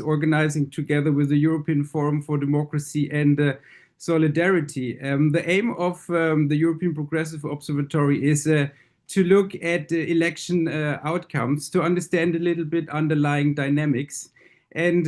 organizing together with the European Forum for Democracy and Solidarity. The aim of the European Progressive Observatory is to look at election outcomes, to understand a little bit underlying dynamics, and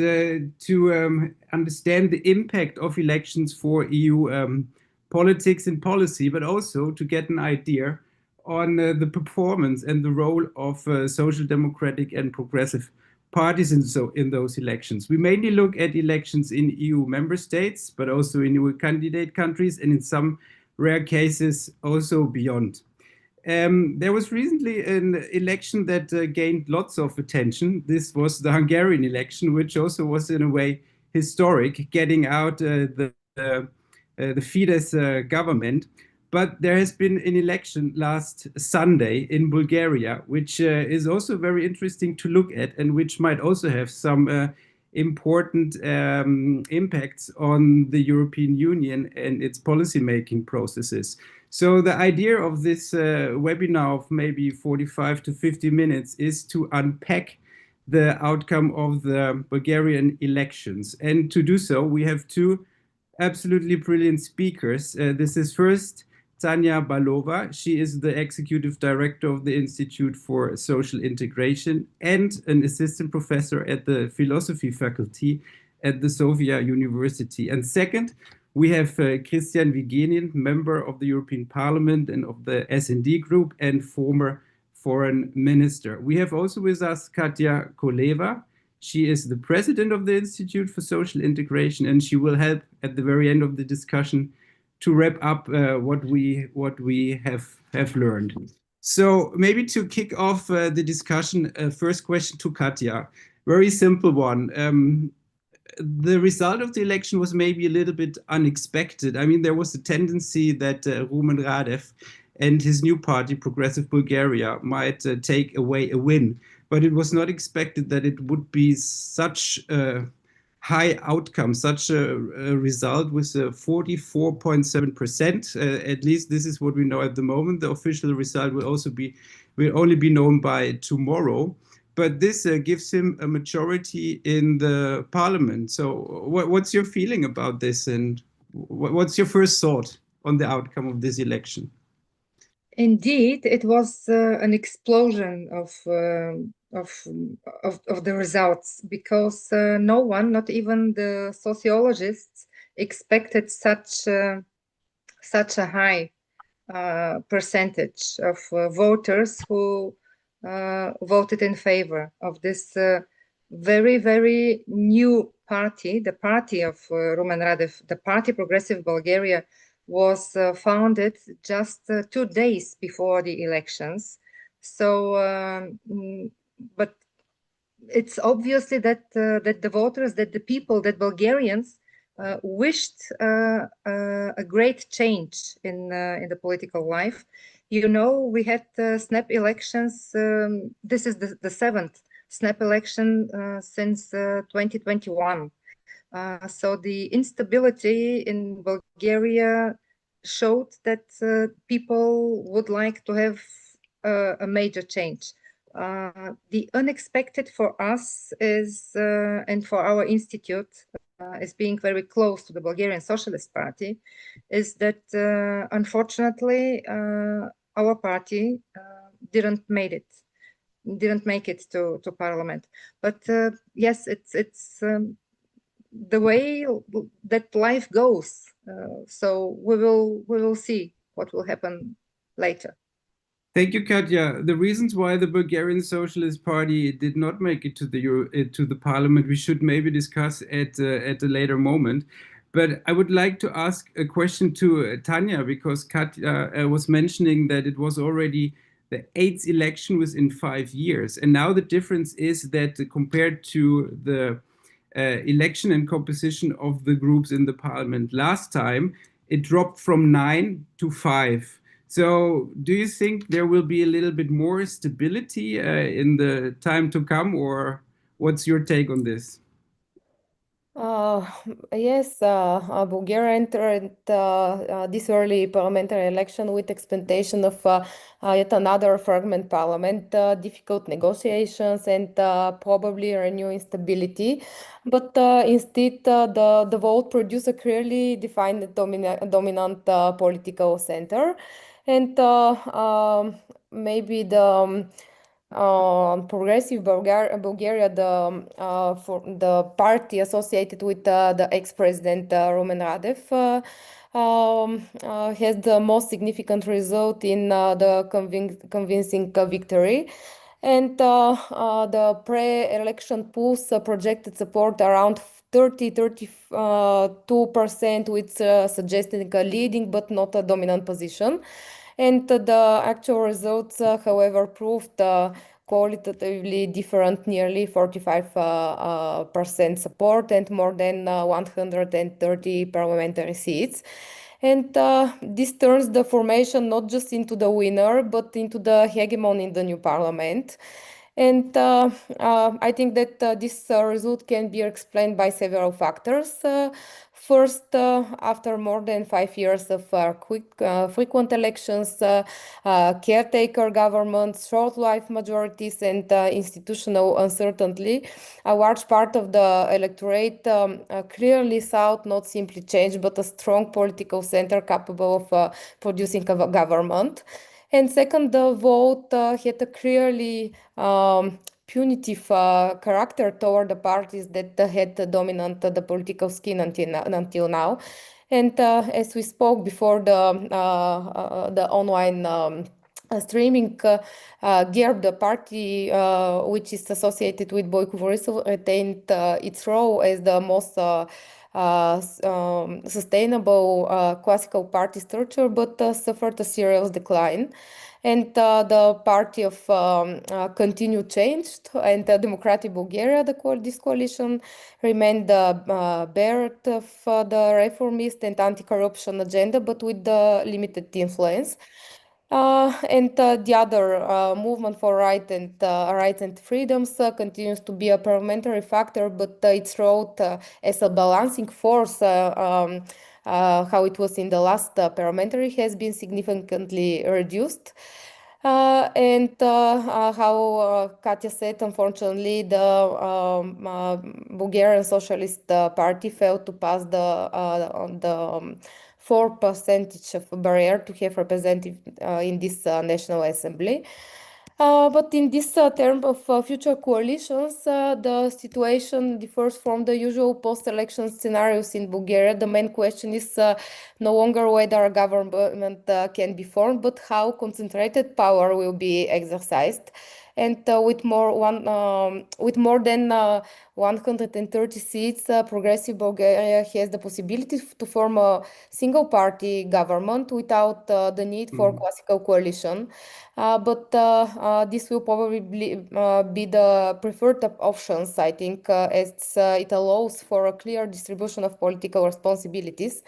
to understand the impact of elections for EU politics and policy, but also to get an idea on the performance and the role of social democratic and progressive parties in those elections. We mainly look at elections in EU member states, but also in EU candidate countries, and in some rare cases also beyond. There was recently an election that gained lots of attention. This was the Hungarian election, which also was in a way historic, getting out the Fidesz government. But there has been an election last Sunday in Bulgaria, which is also very interesting to look at, and which might also have some important impacts on the European Union and its policymaking processes. So the idea of this webinar of maybe 45 to 50 minutes is to unpack the outcome of the Bulgarian elections. And to do so, we have two absolutely brilliant speakers. This is first Tanya Balova. She is the executive director of the Institute for Social Integration and an assistant professor at the philosophy faculty at the Sofia University. And second, we have Christian Vigenin, member of the European Parliament and of the S&D group and former foreign minister. We have also with us Katya Koleva. She is the president of the Institute for Social Integration, and she will help at the very end of the discussion to wrap up what we have learned. So maybe to kick off the discussion, first question to Katya, very simple one. The result of the election was maybe a little bit unexpected. I mean, there was a tendency that Rumen Radev and his new party, Progressive Bulgaria, might take away a win, but it was not expected that it would be such a high outcome, such a result with 44.7%. At least this is what we know at the moment. The official result will only be known by tomorrow. But this gives him a majority in the parliament. So what's your feeling about this, and what's your first thought on the outcome of this election? Indeed, it was an explosion of the results, because no one, not even the sociologists, expected such a high percentage of voters who voted in favor of this very, very new party. The party of Rumen Radev, the party Progressive Bulgaria, was founded just 2 days before the elections. So, but it's obviously that the voters, that the people, that Bulgarians wished a great change in the political life. You know, we had snap elections. This is the seventh snap election since 2021. So the instability in Bulgaria showed that people would like to have a major change. The unexpected for us is, and for our institute, as being very close to the Bulgarian Socialist Party, is that unfortunately our party didn't make it to parliament. But yes, it's the way that life goes. So we will see what will happen later. Thank you, Katya. The reasons why the Bulgarian Socialist Party did not make it to the parliament, we should maybe discuss at a later moment. But I would like to ask a question to Tanya, because Katya was mentioning that it was already the 8th election within 5 years. And now the difference is that compared to the election and composition of the groups in the parliament last time, it dropped from 9 to 5. So do you think there will be a little bit more stability in the time to come, or what's your take on this? Uh, yes, Bulgaria entered this early parliamentary election with expectation of yet another fragment parliament, difficult negotiations, and probably renewed instability. But instead, the vote produced a clearly defined dominant political center, and maybe Progressive Bulgaria, for the party associated with the ex-president Roman Radev, has the most significant result in the convincing victory. And the pre-election polls projected support around 32%, which suggesting a leading but not a dominant position. And the actual results, however, proved qualitatively different, nearly 45% support and more than 130 parliamentary seats. And this turns the formation not just into the winner, but into the hegemon in the new parliament. And I think that this result can be explained by several factors. First, after more than 5 years of frequent elections, caretaker governments, short life majorities, and institutional uncertainty, a large part of the electorate clearly sought not simply change, but a strong political center capable of producing a government. And second, the vote had a clearly punitive character toward the parties that had dominant the political skin until now. And as we spoke before, the online streaming GERB, the party which is associated with Boyko Borisov, retained its role as the most sustainable classical party structure, but suffered a serious decline. And the party of continued changed, and Democratic Bulgaria, this coalition, remained the bearer of the reformist and anti-corruption agenda, but with the limited influence. And the other movement for rights and freedoms continues to be a parliamentary factor, but its role as a balancing force, how it was in the last parliamentary, has been significantly reduced. And how Katya said, unfortunately, the Bulgarian Socialist Party failed to pass the 4% of barrier to have representative in this National Assembly. But in this term of future coalitions, the situation differs from the usual post-election scenarios in Bulgaria. The main question is no longer whether a government can be formed, but how concentrated power will be exercised. And with more than 130 seats, Progressive Bulgaria has the possibility to form a single-party government without the need for classical coalition. But this will probably be the preferred options, I think, as it allows for a clear distribution of political responsibilities.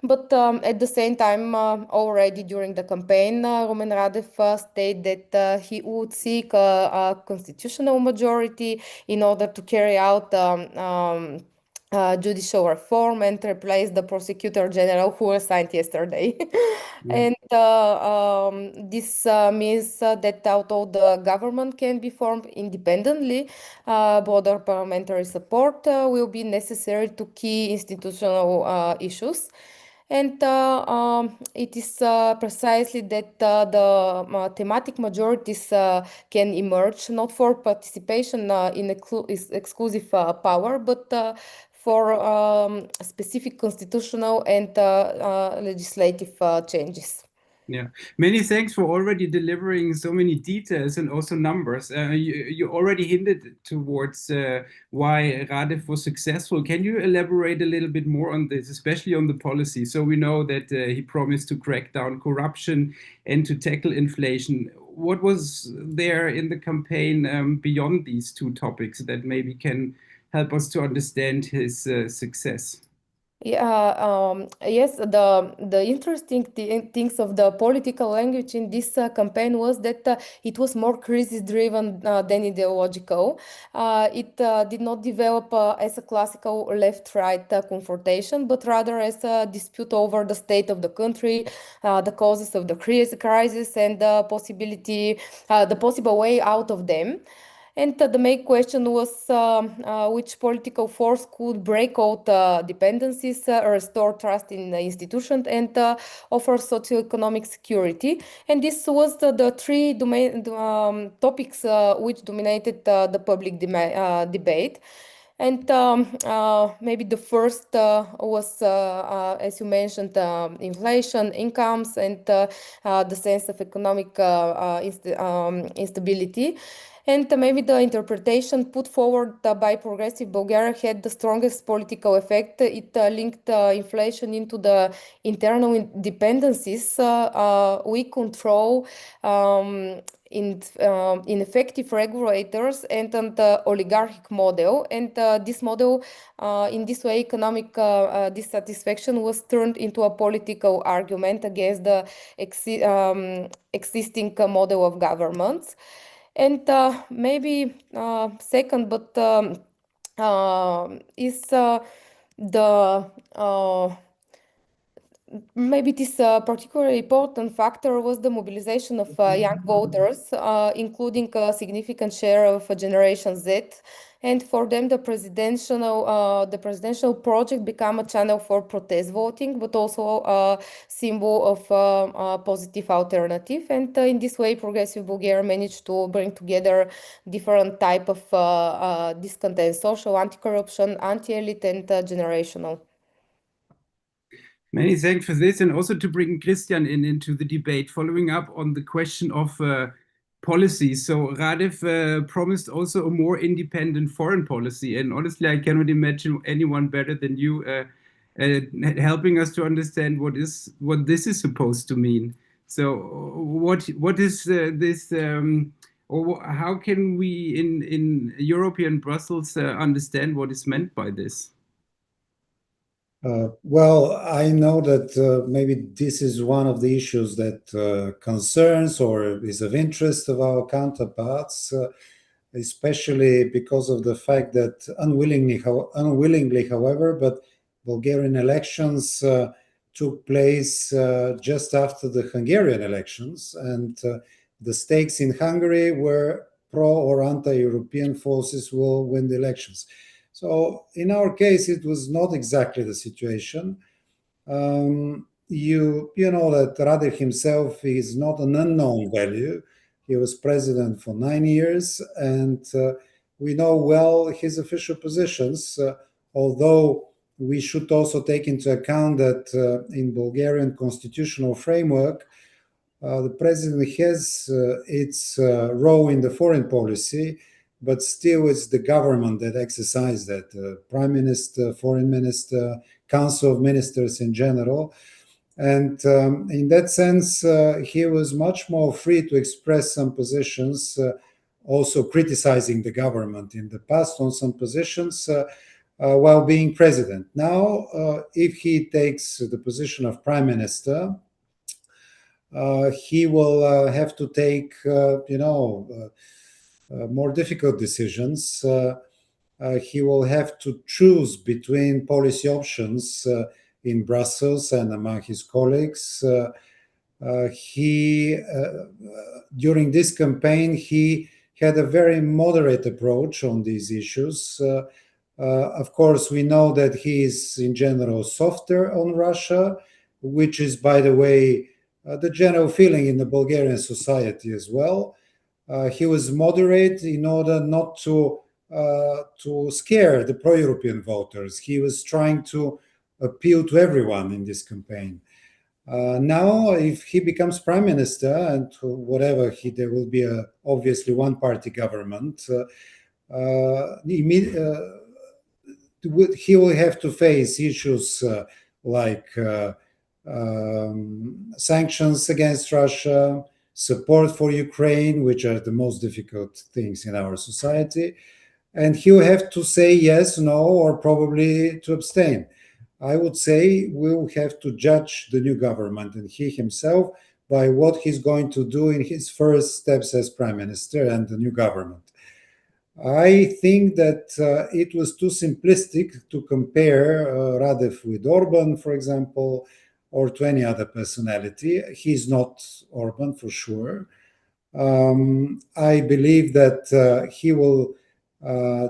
But at the same time, already during the campaign, Roman Radev stated that he would seek a constitutional majority in order to carry out judicial reform and replace the prosecutor general who resigned yesterday. Yeah. And this means that although the government can be formed independently, broader parliamentary support will be necessary to key institutional issues. And it is precisely that the thematic majorities can emerge, not for participation in exclusive power, but for specific constitutional and legislative changes. Yeah, many thanks for already delivering so many details and also numbers. You already hinted towards why Radev was successful. Can you elaborate a little bit more on this, especially on the policy? So we know that he promised to crack down corruption and to tackle inflation. What was there in the campaign beyond these two topics that maybe can help us to understand his success? Yeah, yes, the interesting things of the political language in this campaign was that it was more crisis-driven than ideological. It did not develop as a classical left-right confrontation, but rather as a dispute over the state of the country, the causes of the crisis, and the possible way out of them. And the main question was which political force could break out dependencies, restore trust in the institution, and offer socioeconomic security. And this was the three topics which dominated the public debate. And maybe the first was, as you mentioned, inflation, incomes, and the sense of economic instability. And maybe the interpretation put forward by Progressive Bulgaria had the strongest political effect. It linked inflation into the internal dependencies we control ineffective regulators and the oligarchic model. And this model, in this way, economic dissatisfaction was turned into a political argument against the existing model of governments. And maybe second, but is the maybe this particularly important factor was the mobilization of young voters, including a significant share of Generation Z. And for them, the presidential project became a channel for protest voting, but also a symbol of a positive alternative. And in this way, Progressive Bulgaria managed to bring together different type of discontent: social, anti-corruption, anti-elite, and generational. Many thanks for this, and also to bring Christian into the debate, following up on the question of policy. So Radev promised also a more independent foreign policy, and honestly, I cannot imagine anyone better than you helping us to understand what this is supposed to mean. So what is this? Or how can we in European Brussels understand what is meant by this? Well, I know that maybe this is one of the issues that concerns or is of interest of our counterparts, especially because of the fact that unwillingly, however, but Bulgarian elections took place just after the Hungarian elections, and the stakes in Hungary were pro or anti-European forces will win the elections. So in our case, it was not exactly the situation. You know that Radev himself is not an unknown value. He was president for 9 years, and we know well his official positions, although we should also take into account that in Bulgarian constitutional framework, the president has its role in the foreign policy, but still it's the government that exercises that, prime minister, foreign minister, council of ministers in general. And in that sense, he was much more free to express some positions, also criticizing the government in the past on some positions while being president. Now, if he takes the position of prime minister, he will have to take, more difficult decisions. He will have to choose between policy options in Brussels and among his colleagues. During this campaign, he had a very moderate approach on these issues. Of course, we know that he is in general softer on Russia, which is, by the way, the general feeling in the Bulgarian society as well. He was moderate in order not to scare the pro-European voters. He was trying to appeal to everyone in this campaign. Now, if he becomes prime minister, and whatever there will be obviously one-party government, he will have to face issues like sanctions against Russia, support for Ukraine, which are the most difficult things in our society. And he will have to say yes, no, or probably to abstain. I would say we'll have to judge the new government and he himself by what he's going to do in his first steps as prime minister and the new government. I think that it was too simplistic to compare Radev with Orban, for example, or to any other personality. He's not Orban for sure. I believe that he will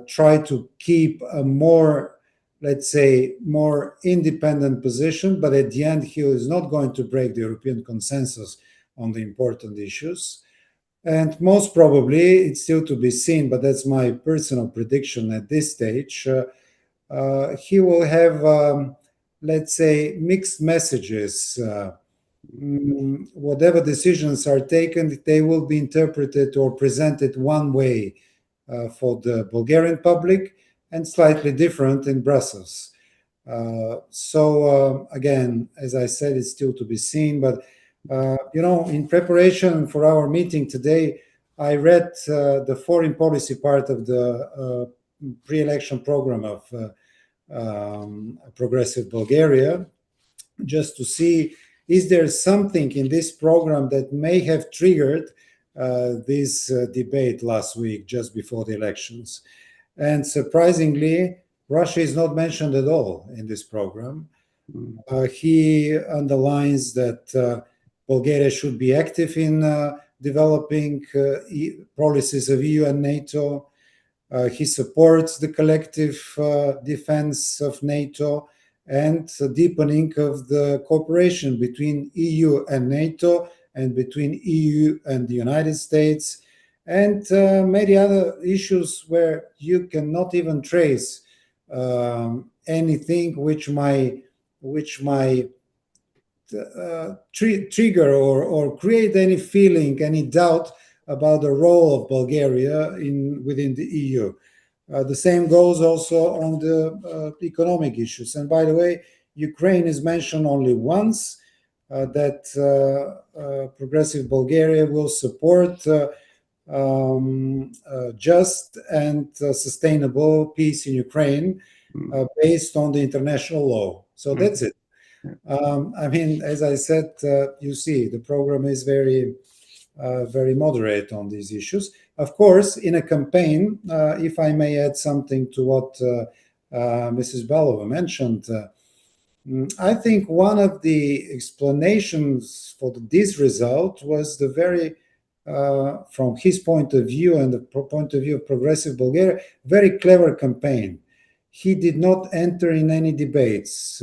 try to keep a more, let's say, more independent position, but at the end, he is not going to break the European consensus on the important issues. And most probably, it's still to be seen, but that's my personal prediction at this stage. He will have, let's say, mixed messages. Whatever decisions are taken, they will be interpreted or presented one way for the Bulgarian public and slightly different in Brussels. So again, as I said, it's still to be seen. But in preparation for our meeting today, I read the foreign policy part of the pre-election program of Progressive Bulgaria, just to see is there something in this program that may have triggered this debate last week, just before the elections. And surprisingly, Russia is not mentioned at all in this program. He underlines that Bulgaria should be active in developing policies of EU and NATO. He supports the collective defense of NATO and the deepening of the cooperation between EU and NATO and between EU and the United States, and many other issues where you cannot even trace anything which might trigger or create any feeling, any doubt about the role of Bulgaria within the EU. The same goes also on the economic issues. And by the way, Ukraine is mentioned only once, that Progressive Bulgaria will support just and sustainable peace in Ukraine based on the international law. So that's it. I mean, as I said, you see, the program is very moderate on these issues. Of course, in a campaign, if I may add something to what Mrs. Belova mentioned, I think one of the explanations for this result was the very, from his point of view and the point of view of Progressive Bulgaria, very clever campaign. He did not enter in any debates.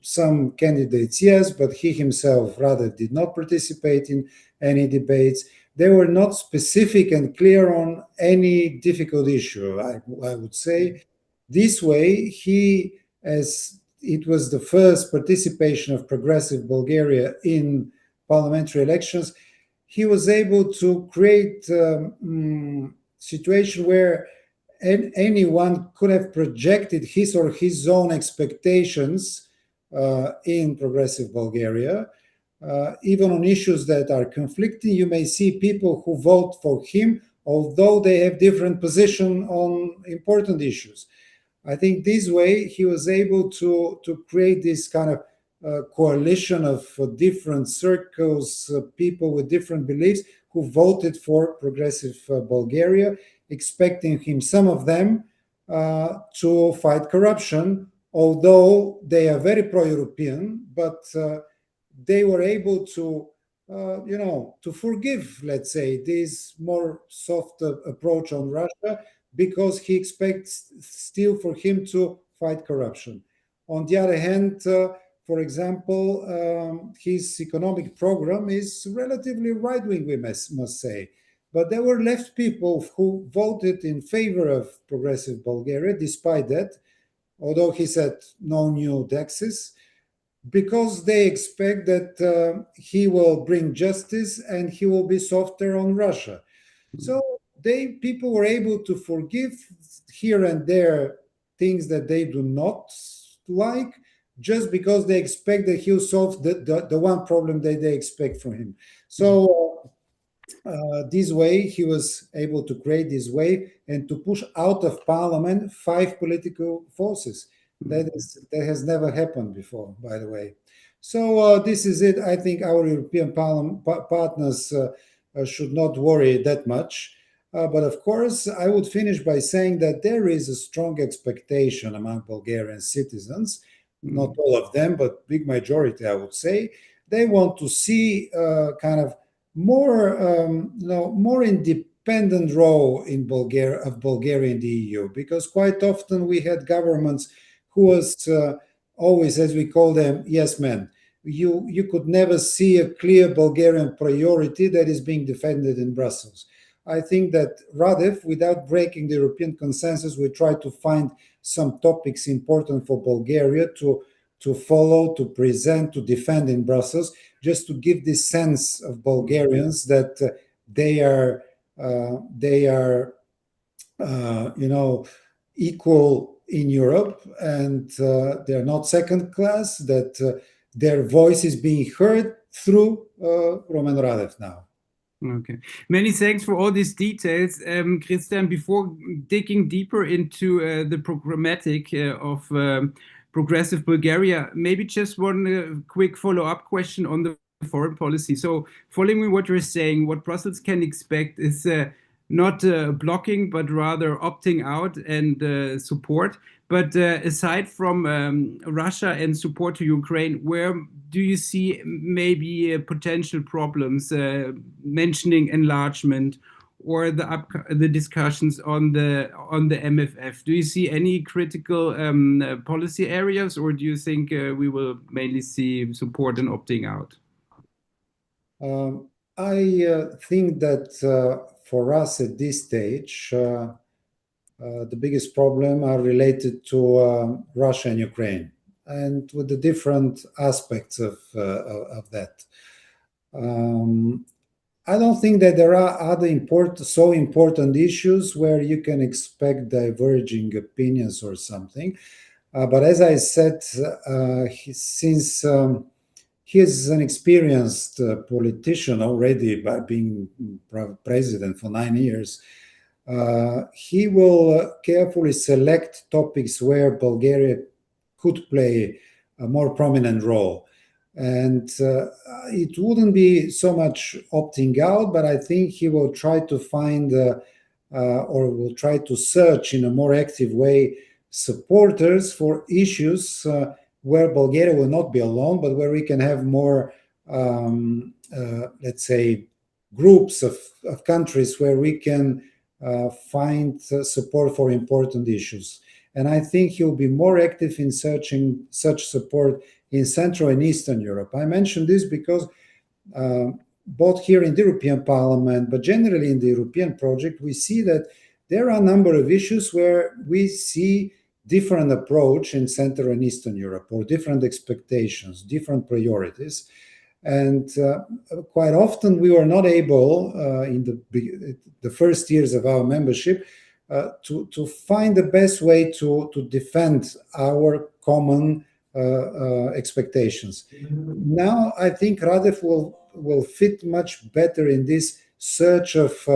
Some candidates, yes, but he himself rather did not participate in any debates. They were not specific and clear on any difficult issue, I would say. This way, he, as it was the first participation of Progressive Bulgaria in parliamentary elections, he was able to create a situation where anyone could have projected his or his own expectations in Progressive Bulgaria. Even on issues that are conflicting, you may see people who vote for him, although they have different position on important issues. I think this way he was able to create this kind of coalition of different circles, people with different beliefs who voted for Progressive Bulgaria, expecting him, some of them, to fight corruption, although they are very pro-European, but they were able to, to forgive, let's say, this more soft approach on Russia, because he expects still for him to fight corruption. On the other hand, for example, his economic program is relatively right-wing, we must say. But there were left people who voted in favor of Progressive Bulgaria, despite that, although he said no new taxes, because they expect that he will bring justice and he will be softer on Russia. So people were able to forgive here and there things that they do not like, just because they expect that he'll solve the one problem that they expect from him. So this way, he was able to create this wave and to push out of parliament 5 political forces. That has never happened before, by the way. So this is it. I think our European partners should not worry that much. But of course, I would finish by saying that there is a strong expectation among Bulgarian citizens, not all of them, but big majority, I would say. They want to see kind of more independent role in Bulgaria in the EU, because quite often we had governments who was always, as we call them, yes men. You could never see a clear Bulgarian priority that is being defended in Brussels. I think that Radev, without breaking the European consensus, we try to find some topics important for Bulgaria to follow, to present, to defend in Brussels, just to give this sense of Bulgarians that they are equal in Europe, and they're not second class, that their voice is being heard through Roman Radev now. Okay. Many thanks for all these details. Christian, before digging deeper into the programmatic of progressive Bulgaria, maybe just one quick follow-up question on the foreign policy. So following what you're saying, what Brussels can expect is not blocking, but rather opting out and support. But aside from Russia and support to Ukraine, where do you see maybe potential problems, mentioning enlargement or the discussions on the MFF? Do you see any critical policy areas, or do you think we will mainly see support and opting out? I think that for us at this stage, the biggest problem are related to Russia and Ukraine, and with the different aspects of that. I don't think that there are other important issues where you can expect diverging opinions or something. But as I said, since he is an experienced politician already by being president for 9 years, he will carefully select topics where Bulgaria could play a more prominent role. And it wouldn't be so much opting out, but I think he will try to find or will try to search in a more active way supporters for issues where Bulgaria will not be alone, but where we can have more, let's say, groups of countries where we can find support for important issues. And I think he'll be more active in searching such support in Central and Eastern Europe. I mention this because both here in the European Parliament, but generally in the European project, we see that there are a number of issues where we see different approach in Central and Eastern Europe, or different expectations, different priorities. And quite often we were not able, in the first years of our membership, to find the best way to defend our common expectations. Now I think Radev will fit much better in this search of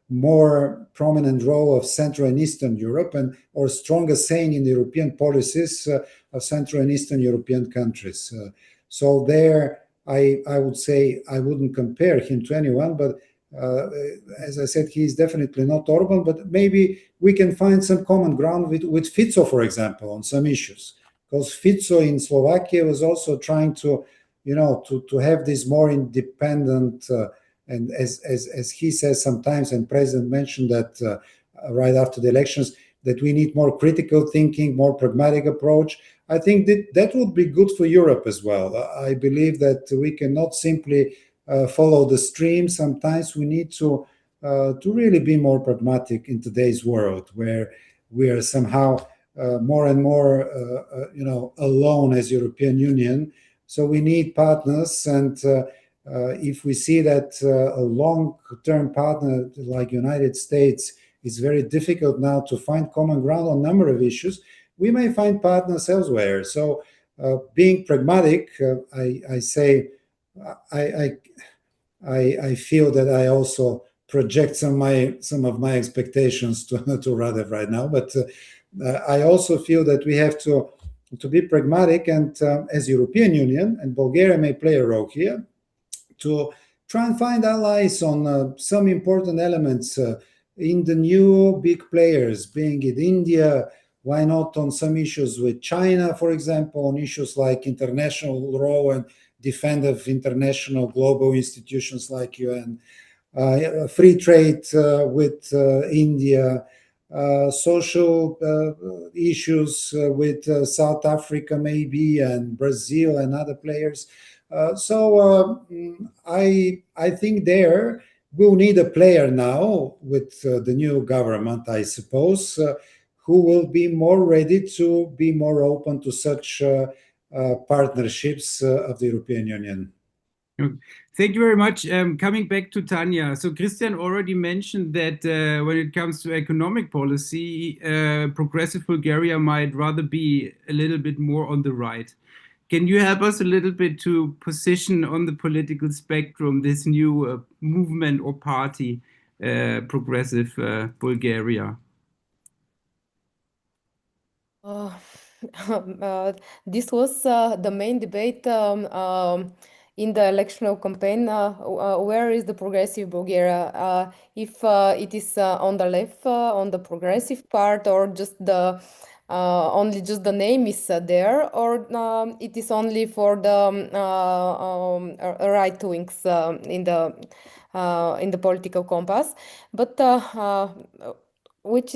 more prominent role of Central and Eastern Europe, or stronger saying in the European policies of Central and Eastern European countries. So there, I would say I wouldn't compare him to anyone, but as I said, he's definitely not Orban, but maybe we can find some common ground with Fico, for example, on some issues. Because Fico in Slovakia was also trying to have this more independent, and as he says sometimes, and President mentioned that right after the elections, that we need more critical thinking, more pragmatic approach. I think that would be good for Europe as well. I believe that we cannot simply follow the stream. Sometimes we need to really be more pragmatic in today's world, where we are somehow more and more alone as European Union. So we need partners, and if we see that a long-term partner like United States is very difficult now to find common ground on a number of issues, we may find partners elsewhere. So being pragmatic, I say, I feel that I also project some of my expectations to Radev right now, but I also feel that we have to to be pragmatic and as European Union, and Bulgaria may play a role here, to try and find allies on some important elements in the new big players, being it India, why not on some issues with China, for example, on issues like international role and defend of international global institutions like UN, free trade with India, social issues with South Africa maybe, and Brazil and other players. I think there we'll need a player now with the new government, I suppose, who will be more ready to be more open to such partnerships of the European Union. Thank you very much. Coming back to Tanya, so Christian already mentioned that when it comes to economic policy, progressive Bulgaria might rather be a little bit more on the right. Can you help us a little bit to position on the political spectrum this new movement or party, Progressive Bulgaria? This was the main debate in the electoral campaign. Where is the progressive Bulgaria? If it is on the left, on the progressive part, or just the only just the name is there, or it is only for the right wings in the political compass. But which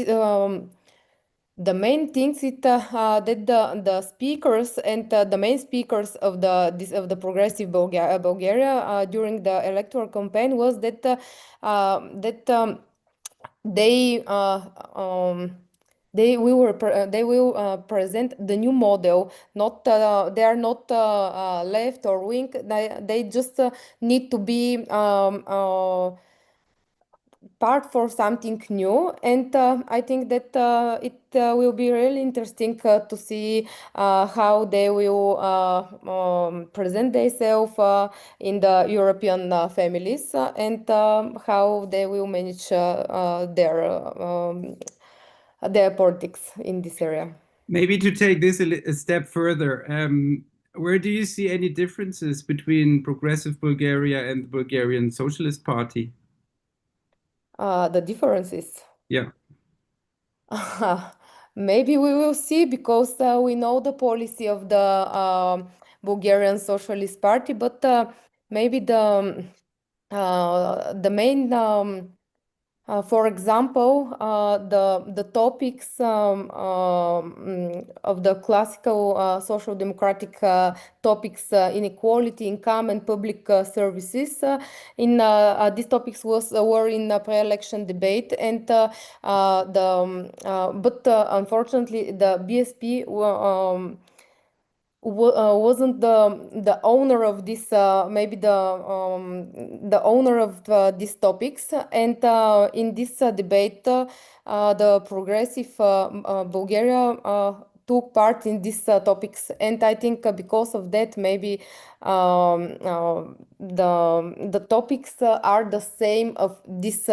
the main things it that the speakers and the main speakers of the progressive Bulgaria during the electoral campaign was that they they will present the new model. Not they are not left or wing. They just need to be part for something new, and I think that it will be really interesting to see how they will present themselves in the European families, and how they will manage their politics in this area. Maybe to take this a step further, where do you see any differences between Progressive Bulgaria and the Bulgarian Socialist Party? The differences. Yeah. Maybe we will see, because we know the policy of the Bulgarian Socialist Party, but maybe the main for example, the topics of the classical social democratic topics, inequality, income, and public services. These topics were in a pre-election debate, and but unfortunately the BSP wasn't the owner of this, maybe the owner of these topics, and in this debate the progressive Bulgaria took part in these topics, and I think because of that maybe the topics are the same of this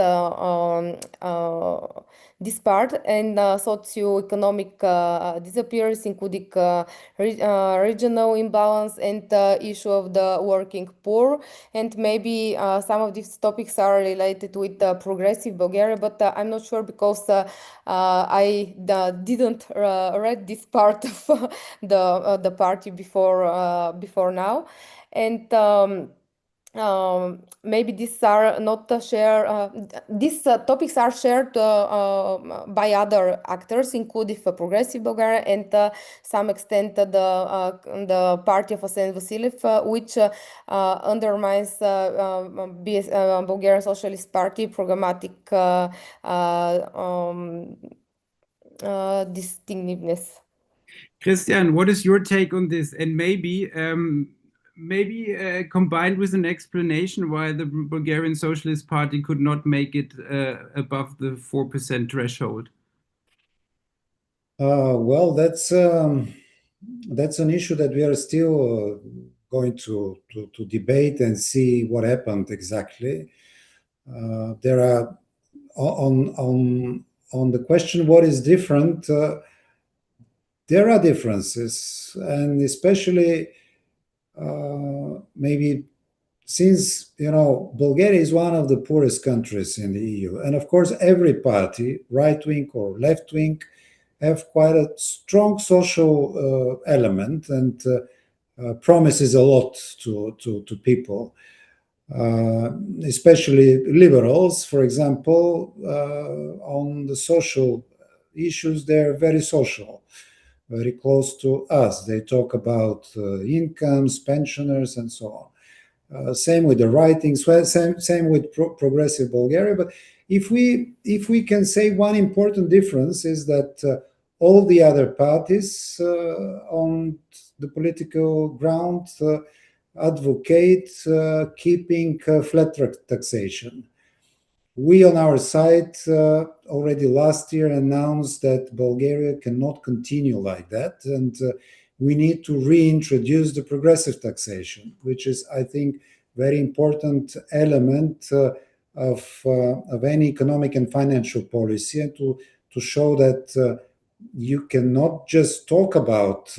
this part, and socioeconomic disappearance, including regional imbalance and issue of the working poor, and maybe some of these topics are related with progressive Bulgaria, but I'm not sure, because I didn't read this part of the party before now, and maybe these are not shared. These topics are shared by other actors, including Progressive Bulgaria, and some extent the party of Asen Vasiliev, which undermines Bulgarian Socialist Party programmatic distinctiveness. Christian, what is your take on this? And maybe combined with an explanation why the Bulgarian Socialist Party could not make it above the 4% threshold. Well, that's an issue that we are still going to debate and see what happened exactly. There are on the question what is different. there are differences, and especially maybe since, Bulgaria is one of the poorest countries in the EU, and of course every party, right-wing or left-wing, have quite a strong social element and promises a lot to people, especially liberals, for example, on the social issues. They're very social, very close to us. They talk about incomes, pensioners, and so on. Same with the writings, same with progressive Bulgaria. But if we can say one important difference is that all the other parties on the political ground advocate keeping flat taxation. We on our side already last year announced that Bulgaria cannot continue like that, and we need to reintroduce the progressive taxation, which is, I think, very important element of any economic and financial policy, and to show that you cannot just talk about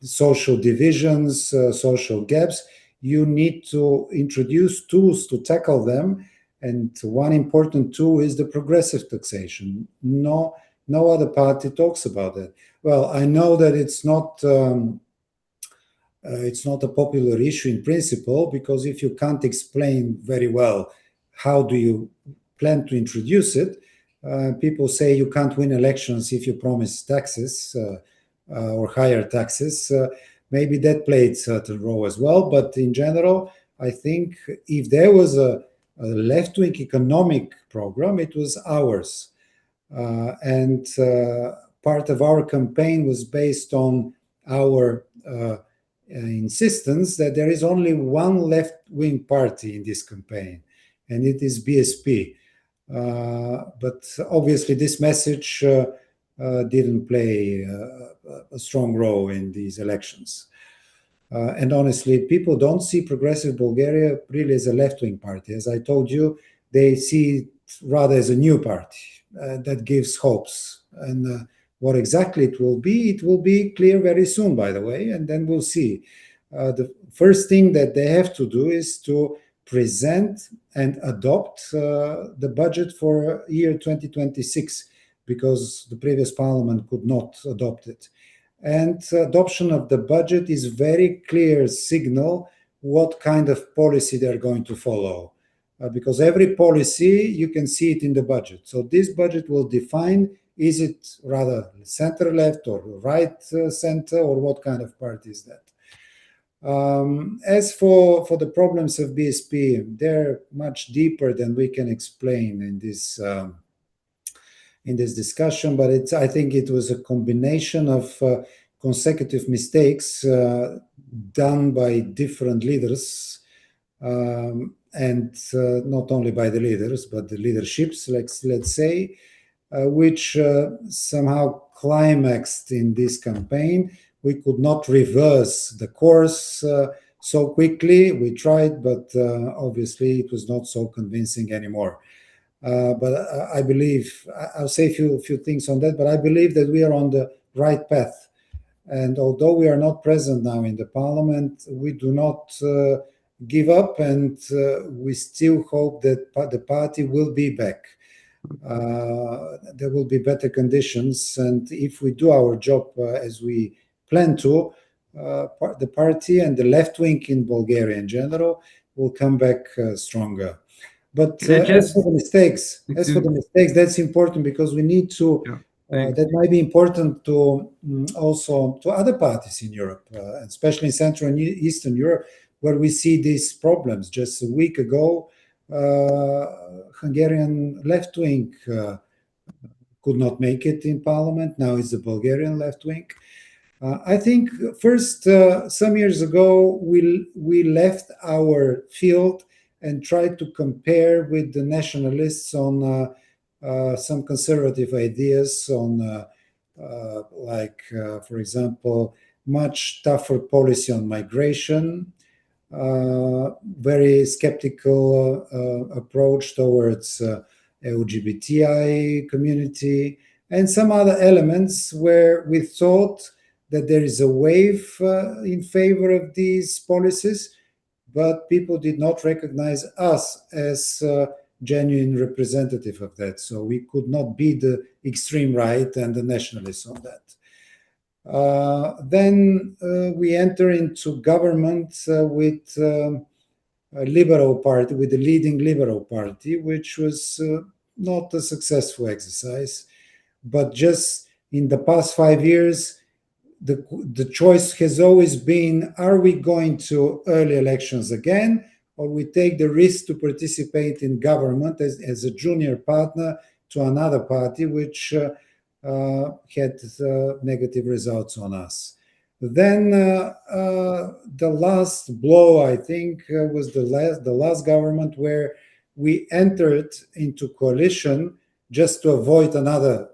social divisions, social gaps. You need to introduce tools to tackle them, and one important tool is the progressive taxation. No other party talks about it. Well, I know that it's not a popular issue in principle, because if you can't explain very well how do you plan to introduce it, people say you can't win elections if you promise taxes or higher taxes. Maybe that played certain role as well. But in general, I think if there was a left-wing economic program, it was ours. And part of our campaign was based on our insistence that there is only one left-wing party in this campaign, and it is BSP. But obviously this message didn't play a strong role in these elections. And honestly, people don't see Progressive Bulgaria really as a left-wing party. As I told you, they see it rather as a new party that gives hopes. And what exactly it will be clear very soon, by the way, and then we'll see. The first thing that they have to do is to present and adopt the budget for year 2026, because the previous parliament could not adopt it. And adoption of the budget is very clear signal what kind of policy they're going to follow. Because every policy, you can see it in the budget. So this budget will define, is it rather center-left or right-center, or what kind of party is that? As for the problems of BSP, they're much deeper than we can explain in this discussion, but I think it was a combination of consecutive mistakes done by different leaders, and not only by the leaders, but the leaderships, let's say, which somehow climaxed in this campaign. We could not reverse the course so quickly. We tried, but obviously it was not so convincing anymore. But I believe, I'll say a few things on that, but I believe that we are on the right path. And although we are not present now in the parliament, we do not give up, and we still hope that the party will be back. There will be better conditions, and if we do our job as we plan to, the party and the left wing in Bulgaria in general will come back stronger. But as for the mistakes, that's important, because we need to. That might be important to also to other parties in Europe, especially in Central and Eastern Europe, where we see these problems. Just a week ago, Hungarian left wing could not make it in parliament. Now it's the Bulgarian left wing. I think first, some years ago, we left our field and tried to compare with the nationalists on some conservative ideas on, for example, much tougher policy on migration, very skeptical approach towards LGBTI community, and some other elements where we thought that there is a wave in favor of these policies, but people did not recognize us as genuine representative of that. So we could not be the extreme right and the nationalists on that. Then we enter into government with a liberal party, with the leading liberal party, which was not a successful exercise. But just in the past 5 years, the choice has always been, are we going to early elections again, or we take the risk to participate in government as a junior partner to another party, which had negative results on us. Then the last blow, I think, was the last government where we entered into coalition just to avoid another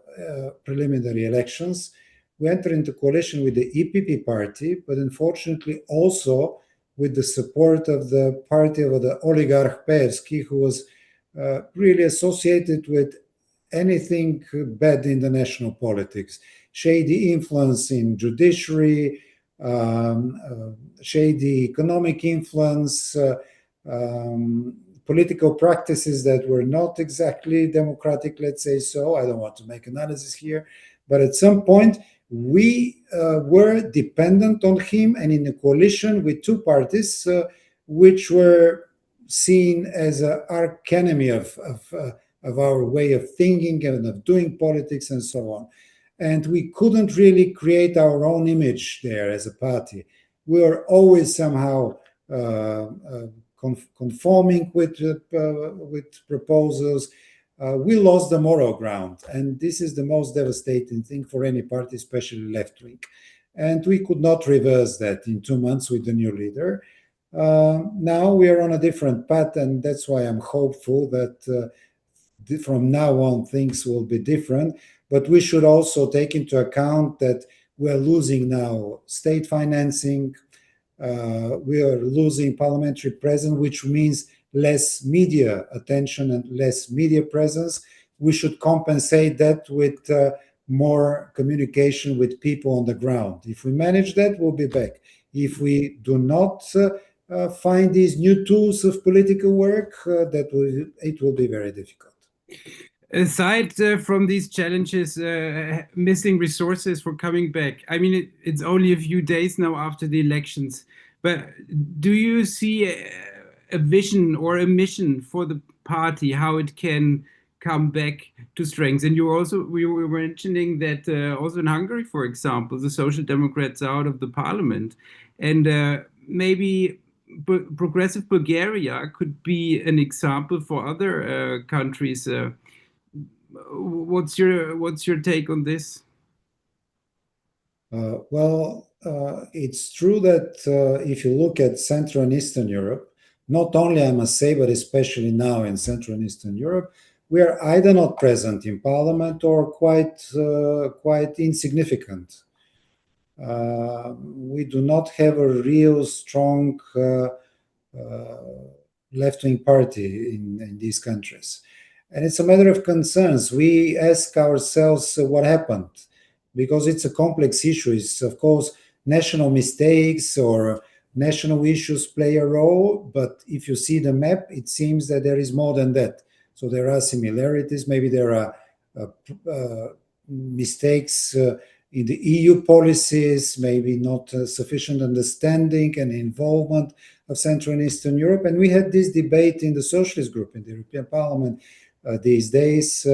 preliminary elections. We entered into coalition with the EPP party, but unfortunately also with the support of the party of the oligarch Peevski, who was really associated with anything bad in the national politics. Shady influence in judiciary, shady economic influence, political practices that were not exactly democratic, let's say so. I don't want to make analysis here, but at some point we were dependent on him and in a coalition with two parties which were seen as an arch enemy of our way of thinking and of doing politics and so on. And we couldn't really create our own image there as a party. We were always somehow conforming with proposals. We lost the moral ground, and this is the most devastating thing for any party, especially left-wing. And we could not reverse that in 2 months with the new leader. Now we are on a different path, and that's why I'm hopeful that from now on things will be different. But we should also take into account that we are losing now state financing. We are losing parliamentary presence, which means less media attention and less media presence. We should compensate that with more communication with people on the ground. If we manage that, we'll be back. If we do not find these new tools of political work, it will be very difficult. Aside from these challenges, missing resources for coming back, I mean, it's only a few days now after the elections, but do you see a vision or a mission for the party, how it can come back to strength? And we were mentioning that also in Hungary, for example, the Social Democrats are out of the parliament, and maybe progressive Bulgaria could be an example for other countries. What's your take on this? It's true that if you look at Central and Eastern Europe, not only I must say, but especially now in Central and Eastern Europe, we are either not present in parliament or quite insignificant. We do not have a real strong left-wing party in these countries. And it's a matter of concerns. We ask ourselves what happened, because it's a complex issue. It's, of course, national mistakes or national issues play a role, but if you see the map, it seems that there is more than that. So there are similarities, maybe there are mistakes in the EU policies, maybe not sufficient understanding and involvement of Central and Eastern Europe. And we had this debate in the Socialist Group in the European Parliament these days.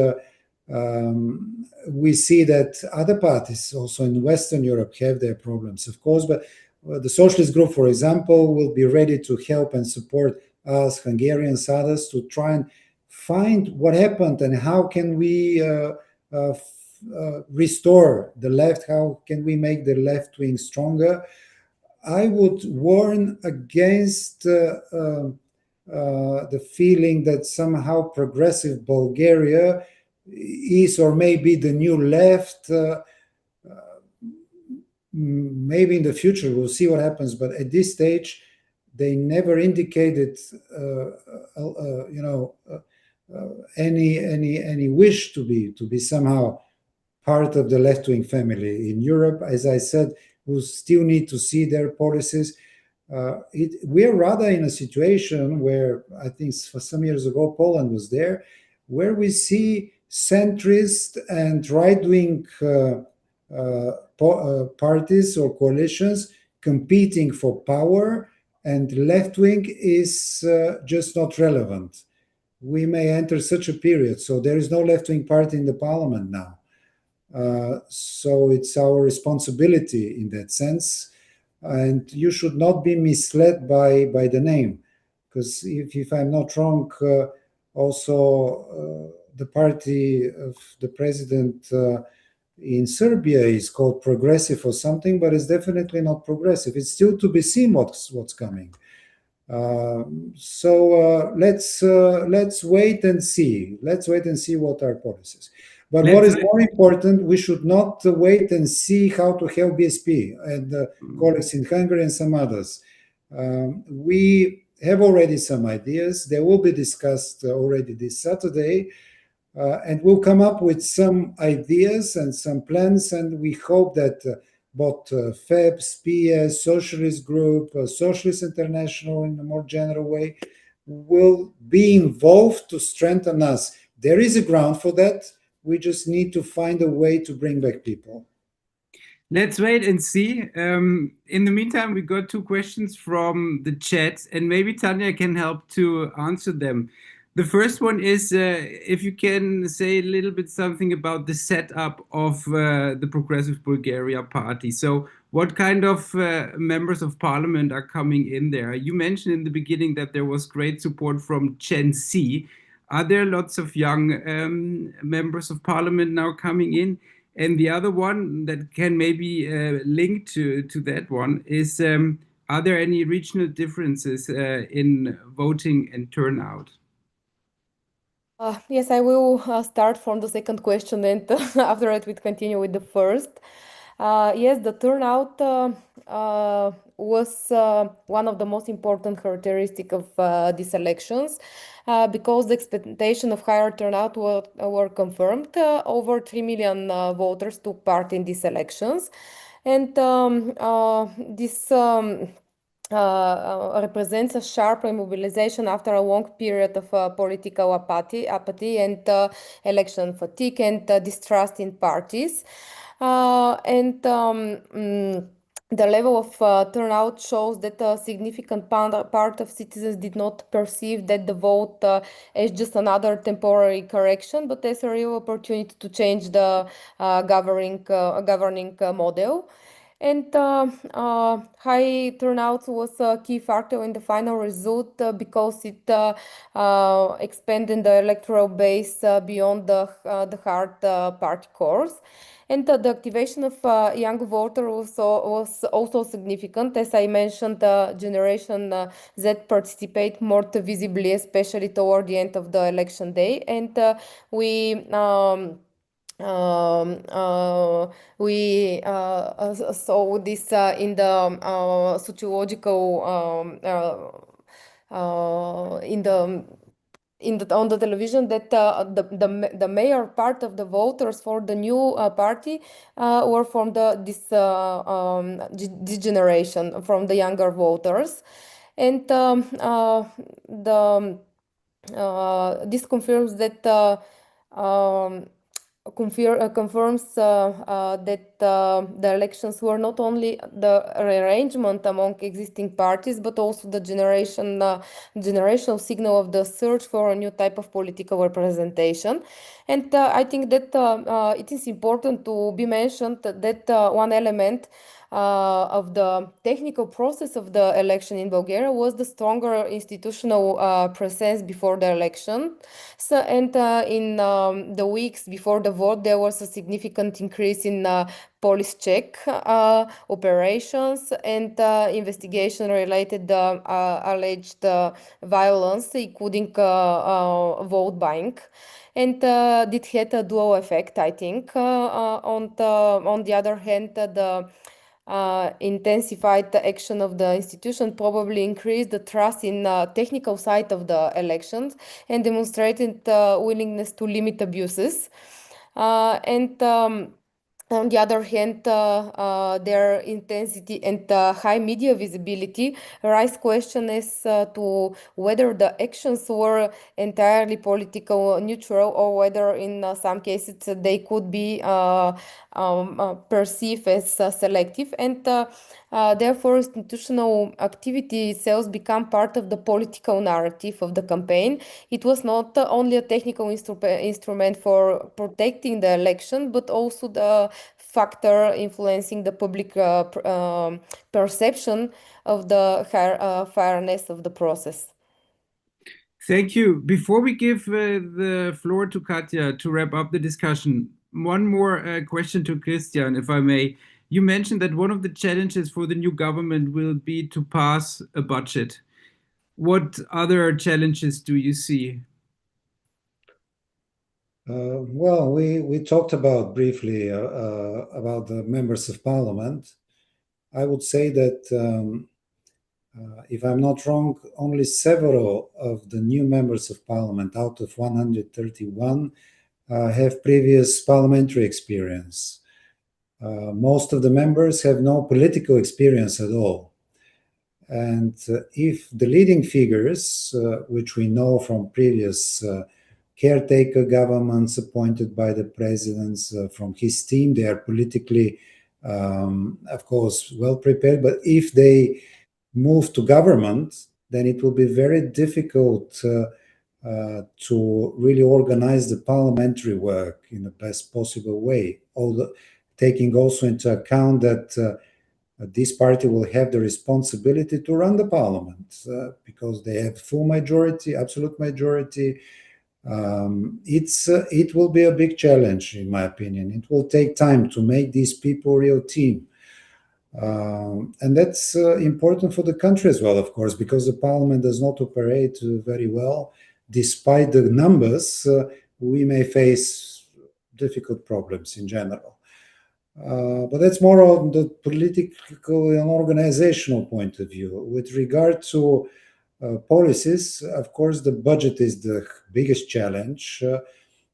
We see that other parties also in Western Europe have their problems, of course, but the Socialist Group, for example, will be ready to help and support us, Hungarians, others, to try and find what happened and how can we restore the left, how can we make the left wing stronger. I would warn against the feeling that somehow progressive Bulgaria is or may be the new left. Maybe in the future we'll see what happens, but at this stage they never indicated any wish to be somehow part of the left-wing family in Europe. As I said, we still need to see their policies. We are rather in a situation where I think for some years ago Poland was there, where we see centrist and right-wing parties or coalitions competing for power, and left-wing is just not relevant. We may enter such a period. So there is no left-wing party in the parliament now. So it's our responsibility in that sense. And you should not be misled by the name. Because if I'm not wrong, also the party of the president in Serbia is called Progressive or something, but it's definitely not progressive. It's still to be seen what's coming. So let's wait and see. Let's wait and see what our policies. But what is more important, we should not wait and see how to help BSP and colleagues in Hungary and some others. We have already some ideas. They will be discussed already this Saturday. And we'll come up with some ideas and some plans, and we hope that both FEPS, PS, Socialist Group, Socialist International in a more general way, will be involved to strengthen us. There is a ground for that. We just need to find a way to bring back people. Let's wait and see. In the meantime, we got 2 questions from the chat, and maybe Tanya can help to answer them. The first one is if you can say a little bit something about the setup of the Progressive Bulgaria Party. So what kind of members of parliament are coming in there? You mentioned in the beginning that there was great support from Gen Z. Are there lots of young members of parliament now coming in? And the other one that can maybe link to that one is, are there any regional differences in voting and turnout? Yes, I will start from the second question, and after that we continue with the first. Yes, the turnout was one of the most important characteristics of these elections because the expectation of higher turnout were confirmed. Over 3 million voters took part in these elections, and this represents a sharp remobilization after a long period of political apathy and election fatigue and distrust in parties. The level of turnout shows that a significant part of citizens did not perceive that the vote as just another temporary correction, but as a real opportunity to change the governing model. And high turnout was a key factor in the final result because it expanded the electoral base beyond the hard party cores. And the activation of young voters was also significant. As I mentioned, Generation Z participate more visibly, especially toward the end of the election day. And we saw this in the sociological on the television that the major part of the voters for the new party were from this generation, from the younger voters, and this confirms that confirms that the elections were not only the rearrangement among existing parties, but also the generational signal of the search for a new type of political representation. And I think that it is important to be mentioned that one element of the technical process of the election in Bulgaria was the stronger institutional presence before the election. So, and in the weeks before the vote, there was a significant increase in police check operations and investigation related alleged violence, including vote buying. And it had a dual effect, I think. On the other hand, the intensified action of the institution probably increased the trust in technical side of the elections and demonstrated willingness to limit abuses. And on the other hand, their intensity and high media visibility raise question as to whether the actions were entirely political neutral, or whether in some cases they could be perceived as selective. And therefore, institutional activity itself become part of the political narrative of the campaign. It was not only a technical instrument for protecting the election, but also the factor influencing the public perception of the fairness of the process. Thank you. Before we give the floor to Katja to wrap up the discussion, one more question to Christian, if I may. You mentioned that one of the challenges for the new government will be to pass a budget. What other challenges do you see? Well, we talked about briefly about the members of parliament. I would say that if I'm not wrong, only several of the new members of parliament out of 131 have previous parliamentary experience. Most of the members have no political experience at all. And if the leading figures, which we know from previous caretaker governments appointed by the presidents from his team, they are politically, of course, well prepared. But if they move to government, then it will be very difficult to really organize the parliamentary work in the best possible way. Taking also into account that this party will have the responsibility to run the parliament because they have full majority, absolute majority. It will be a big challenge, in my opinion. It will take time to make these people a real team. And that's important for the country as well, of course, because the parliament does not operate very well. Despite the numbers, we may face difficult problems in general. But that's more on the political and organizational point of view. With regard to policies, of course, the budget is the biggest challenge,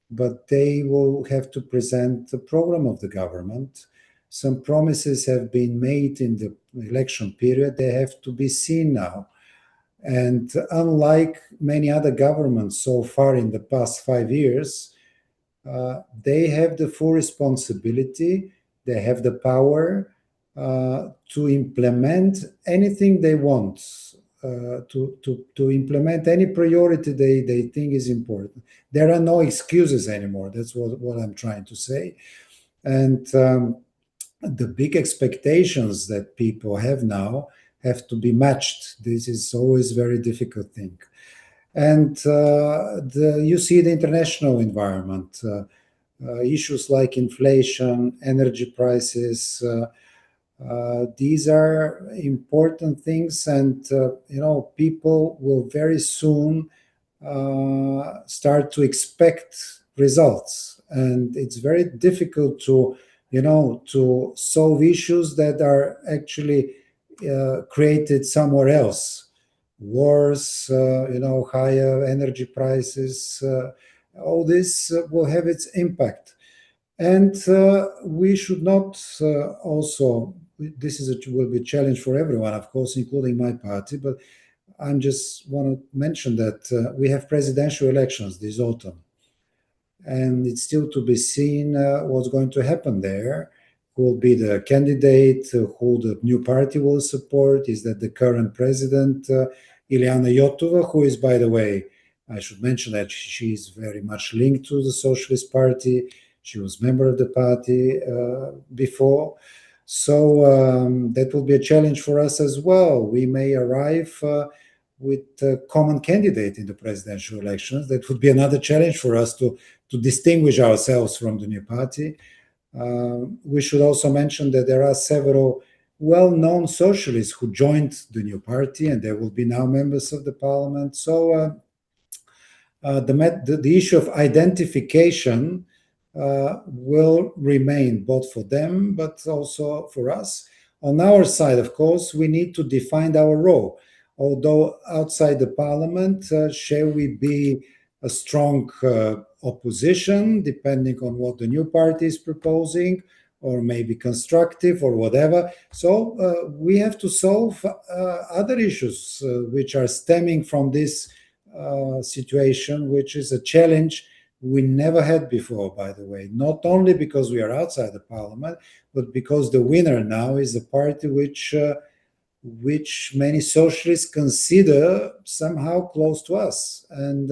but they will have to present the program of the government. Some promises have been made in the election period. They have to be seen now. And unlike many other governments so far in the past 5 years, they have the full responsibility, they have the power to implement anything they want, to implement any priority they think is important. There are no excuses anymore. That's what I'm trying to say. And the big expectations that people have now have to be matched. This is always a very difficult thing. And you see the international environment, issues like inflation, energy prices. These are important things, and people will very soon start to expect results. And it's very difficult to solve issues that are actually created somewhere else. Wars, higher energy prices, all this will have its impact. And we should not also, this will be a challenge for everyone, of course, including my party, but I just want to mention that we have presidential elections this autumn. And it's still to be seen what's going to happen there. Who will be the candidate, who the new party will support? Is that the current president, Ileana Yotova, who is, by the way, I should mention that she is very much linked to the Socialist Party. She was member of the party before. So that will be a challenge for us as well. We may arrive with a common candidate in the presidential elections. That would be another challenge for us to distinguish ourselves from the new party. We should also mention that there are several well-known socialists who joined the new party, and they will be now members of the parliament. So the issue of identification will remain both for them, but also for us. On our side, of course, we need to define our role. Although outside the parliament, shall we be a strong opposition, depending on what the new party is proposing, or maybe constructive or whatever. So we have to solve other issues which are stemming from this situation, which is a challenge we never had before, by the way, not only because we are outside the parliament, but because the winner now is a party which many socialists consider somehow close to us. And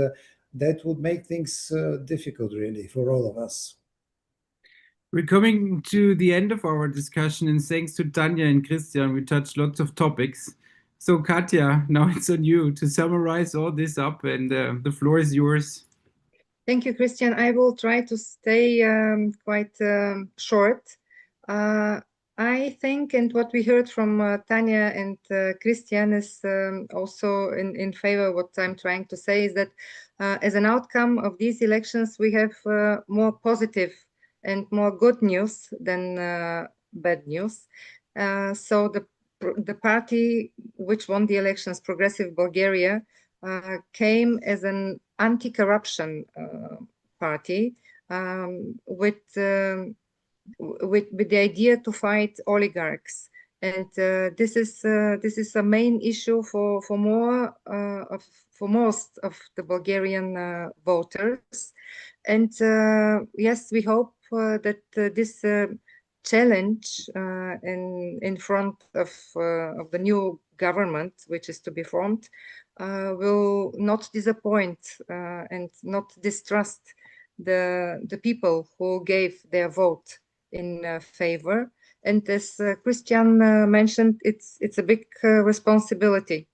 that would make things difficult, really, for all of us. We're coming to the end of our discussion, and thanks to Tanya and Christian, we touched lots of topics. So Katja, now it's on you to summarize all this up, and the floor is yours. Thank you, Christian. I will try to stay quite short. I think, and what we heard from Tanya and Christian is also in favor of what I'm trying to say, is that as an outcome of these elections, we have more positive and more good news than bad news. So the party which won the elections, Progressive Bulgaria, came as an anti-corruption party with the idea to fight oligarchs, and this is a main issue for most of the Bulgarian voters. And yes, we hope that this challenge in front of the new government, which is to be formed, will not disappoint and not distrust the people who gave their vote in favor. And as Christian mentioned, it's a big responsibility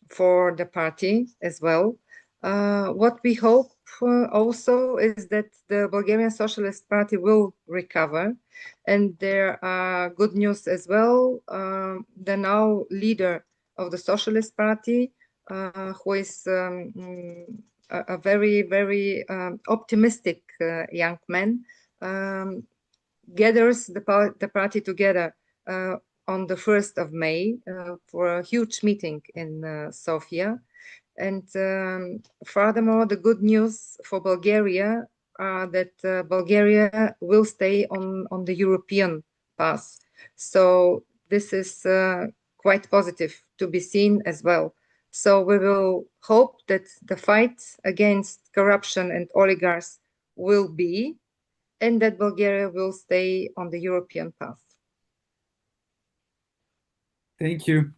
for the party as well. What we hope also is that the Bulgarian Socialist Party will recover, and there are good news as well. The now leader of the Socialist Party, who is a very, very optimistic young man, gathers the party together on the 1st of May for a huge meeting in Sofia. And furthermore, the good news for Bulgaria are that Bulgaria will stay on the European path. So this is quite positive to be seen as well. So we will hope that the fight against corruption and oligarchs will be, and that Bulgaria will stay on the European path. Thank you.